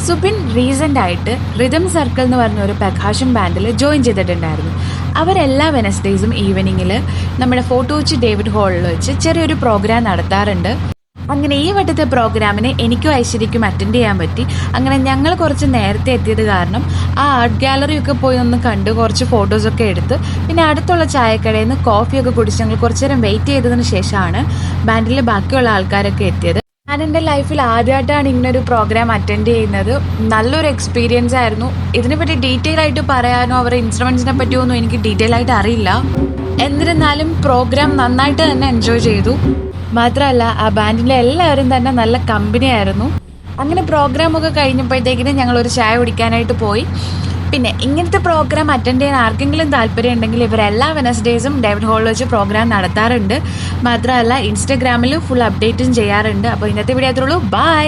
Subin recent ആയിട്ട് rhythm circle എന്ന് പറഞ്ഞ ഒരു പെർക്കഷൻ ബാൻഡിൽ ജോയിൻ ചെയ്തിട്ടുണ്ടായിരുന്നു. അവരെല്ലാ വെനസ്ഡേയ്സും ഈവനിങ്ങിൽ നമ്മുടെ ഫോർട്ട് കൊച്ചി ഡേവിഡ് ഹാളിൽ വെച്ച് ചെറിയൊരു പ്രോഗ്രാം നടത്താറുണ്ട്. അങ്ങനെ ഈ വട്ടത്തെ പ്രോഗ്രാമിന് എനിക്കും ഐശ്വര്യയ്ക്കും അറ്റൻഡ് ചെയ്യാൻ പറ്റി. അങ്ങനെ ഞങ്ങൾ കുറച്ച് നേരത്തെ എത്തിയത് കാരണം ആ ആർട്ട് ഗാലറിയൊക്കെ പോയി ഒന്ന് കണ്ട് കുറച്ച് ഫോട്ടോസൊക്കെ എടുത്ത് പിന്നെ അടുത്തുള്ള ചായക്കടയിൽ നിന്ന് കോഫിയൊക്കെ കുടിച്ച് ഞങ്ങൾ കുറച്ച് നേരം വെയിറ്റ് ചെയ്തതിന് ശേഷമാണ് ബാൻഡിലെ ബാക്കിയുള്ള ആൾക്കാരൊക്കെ എത്തിയത്. ഞാൻ എൻ്റെ ലൈഫിൽ ആദ്യമായിട്ടാണ് ഇങ്ങനൊരു പ്രോഗ്രാം അറ്റൻഡ് ചെയ്യുന്നത്. നല്ലൊരു എക്സ്പീരിയൻസ് ആയിരുന്നു. ഇതിനെപ്പറ്റി ഡീറ്റെയിൽ ആയിട്ട് പറയാനോ അവരുടെ ഇൻസ്ട്രുമെൻസിനെ പറ്റിയോ ഒന്നും എനിക്ക് ഡീറ്റെയിൽ ആയിട്ട് അറിയില്ല. എന്നിരുന്നാലും പ്രോഗ്രാം നന്നായിട്ട് തന്നെ എൻജോയ് ചെയ്തു. മാത്രമല്ല ആ ബാൻഡിലെ എല്ലാവരും തന്നെ നല്ല കമ്പനി ആയിരുന്നു. അങ്ങനെ പ്രോഗ്രാമൊക്കെ കഴിഞ്ഞപ്പോഴത്തേക്കിനും ഞങ്ങളൊരു ചായ കുടിക്കാനായിട്ട് പോയി. പിന്നെ ഇങ്ങനത്തെ പ്രോഗ്രാം അറ്റൻഡ് ചെയ്യാൻ ആർക്കെങ്കിലും താല്പര്യം ഉണ്ടെങ്കിൽ ഇവരെല്ലാ വെനസ്ഡേയ്സും ഡേവിഡ് ഹാളിൽ വെച്ച് പ്രോഗ്രാം നടത്താറുണ്ട്. മാത്രമല്ല ഇൻസ്റ്റഗ്രാമിൽ ഫുൾ അപ്ഡേറ്റും ചെയ്യാറുണ്ട്. അപ്പോൾ ഇന്നത്തെ വീഡിയോ അത്രയുള്ളൂ. ബൈ.